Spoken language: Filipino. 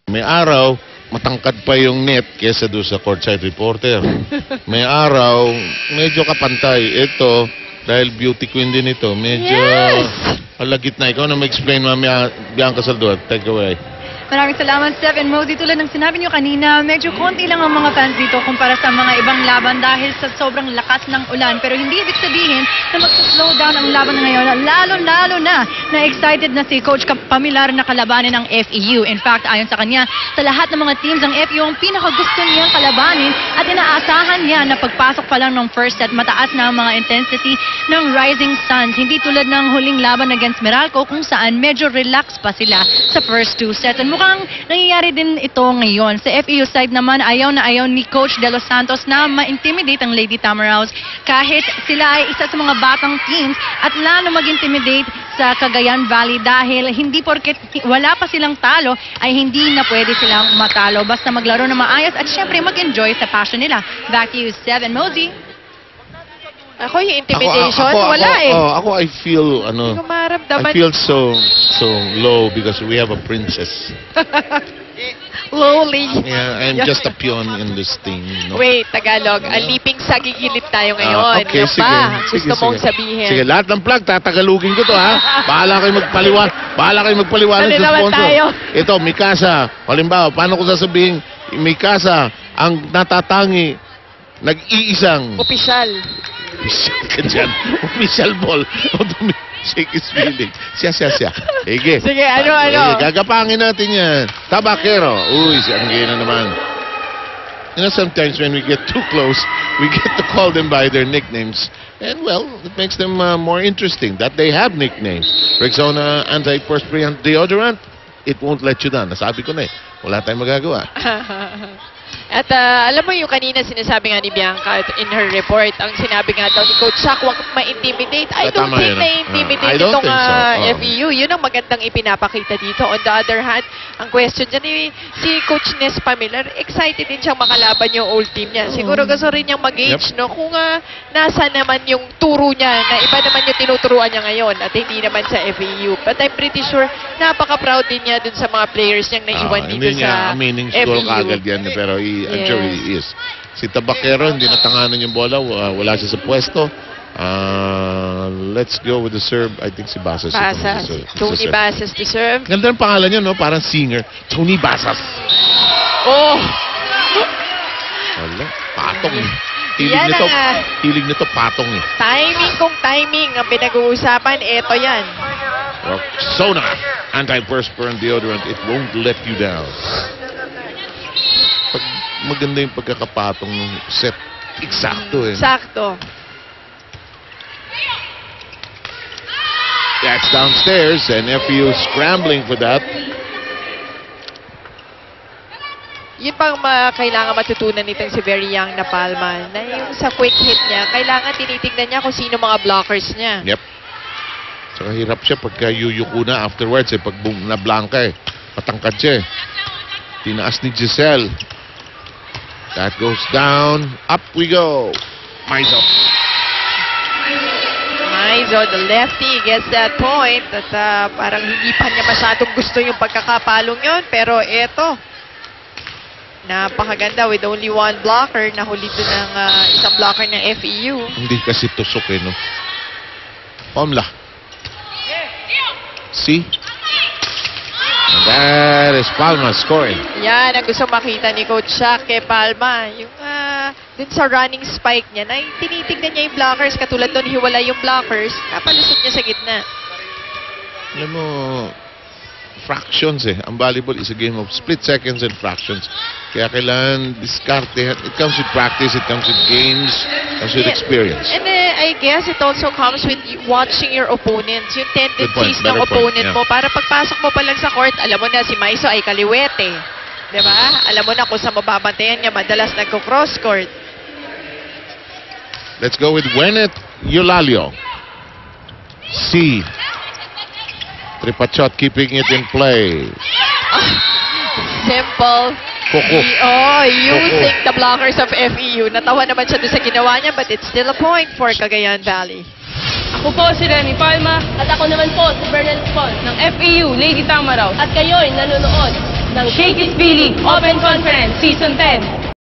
May araw, matangkad pa yung net kesa doon sa courtside reporter. May araw, medyo kapantay. Ito, dahil beauty queen din ito, medyo halagit na. Ikaw na mag-explain, mamaya, Bianca Saldua. Take away. Maraming salamat, Steph and Mosey. Tulad ng sinabi niyo kanina, medyo konti lang ang mga fans dito kumpara sa mga ibang laban dahil sa sobrang lakas ng ulan. Pero hindi ibig sabihin na mag-slow down ang laban ngayon. Lalo-lalo na excited na si Coach Pamilar na kalabanin ng FEU. In fact, ayon sa kanya, sa lahat ng mga teams, ang FEU ang pinakagusto niyang kalabanin at inaasahan niya na pagpasok pa lang ng first set, mataas na ang mga intensity ng Rising Suns. Hindi tulad ng huling laban against Meralco kung saan medyo relax pa sila sa first two sets. And mukhang nangyayari din ito ngayon. Sa FEU side naman, ayaw na ayaw ni Coach De Los Santos na ma-intimidate ang Lady Tamaraws kahit sila ay isa sa mga batang teams at lalo mag-intimidate sa Cagayan Valley dahil hindi porket wala pa silang talo ay hindi na pwede silang matalo. Basta maglaro na maayos at syempre mag-enjoy sa passion nila. Back to you, Seven Mosey. Ako yung intimidation, wala eh. Ako, I feel, Hindi ko maramdaman. I feel so low because we have a princess. Lowly. Yeah, I'm just a peon in this thing. Wait, Tagalog. Aliping sa gigilip tayo ngayon. Okay, Yan sige. ba? Sige, Gusto mong sige. sabihin. Sige, lahat ng plug, tatagalugin ko to, ha? Bahala kayo magpaliwanag Ano sa naman sponsor. tayo? Ito, Mikasa. Halimbawa, paano ko sasabihin, Mikasa, ang natatangi, nag-iisang Opisyal. official ka dyan. Official ball. Shake his feeling. Siya. Sige. Sige, ano? Gagapangin natin yan. Tabakero. Uy, ang gina naman. You know, sometimes when we get too close, we get to call them by their nicknames. And, well, it makes them more interesting that they have nicknames. Rexona antiperspirant deodorant, it won't let you down. Nasabi ko na eh. Wala tayong magagawa. At alam mo yung kanina sinasabi nga ni Bianca in her report, ang sinabi nga daw ni Coach Sack, huwag ma-intimidate. I don't think na-intimidate itong FEU. Yun ang magandang ipinapakita dito. On the other hand, ang question dyan si Coach Nes Pamilar, excited din siyang makalaban yung old team niya. Siguro gusto rin niyang mag-gauge, no? Kung nasa naman yung turo niya, na iba naman yung tinuturuan niya ngayon at hindi naman sa FEU. But I'm pretty sure, napaka-proud din niya dun sa mga players niyang naiwan dito sa aminin FEU. siguro kagad yan, pero I'm sure he is. Si Tabakero, hindi natanganan yung bola. Wala siya sa pwesto. Let's go with the serve. I think si Basas. Tony Basas to serve. Ganda ng pangalan niya, no? Parang singer. Tony Basas. Oh! Wala. Patong eh. Yan Hilig nito, patong eh. Timing kung timing ang pinag-uusapan, eto yan. Rexona antiperspirant deodorant. It won't let you down. Maganda yung pagkakapatong ng set. Eksakto eh. Sakto. That's downstairs and FEU scrambling for that. Yun pang kailangan matutunan nitong si Very Young na Palma. Na yung sa quick hit niya, kailangan tinitignan niya kung sino mga blockers niya. Yep. Saka hirap siya pagka yuyuko na afterwards eh. Pag na-blanca eh. Patangkad siya eh. Tinaas ni Giselle. That goes down. Up we go. Maizo, the lefty, gets that point. At parang hindi pa niya masyadong gusto yung pagkakapalong yun. Pero eto, napakaganda with only one blocker. Nahuli doon ng isang blocker ng FEU. hindi kasi tusok eh, no? Pamla. See? And that is Palma scoring. Yan ang gusto makita ni Coach Shaq kay Palma. Yung dun sa running spike niya, na tinitignan niya yung blockers. Katulad doon, hiwala yung blockers. Napalusot niya sa gitna. Alam mo, fractions eh. Ang volleyball is a game of split seconds and fractions. Kaya kailangan diskarte. It comes with practice, it comes with games, it comes with experience. And I guess it also comes with watching your opponents. Yung tendencies ng opponent mo. Para pagpasok mo pa lang sa court, alam mo na si Maizo ay kaliwete. Diba? Alam mo na kung saan mababantayan niya. Madalas nagko-cross court. Let's go with Wenet Eulalio. C. Tripachot keeping it in play. Simple. Koko. Using the blockers of FEU. Natawa naman siya doon sa ginawa niya, but it's still a point for Cagayan Valley. Ako po si Remy Palma. At ako naman po si Bernal Pons ng FEU Lady Tamaraw. At kayo'y nanonood ng Shake It Feeling Open Conference Season 10.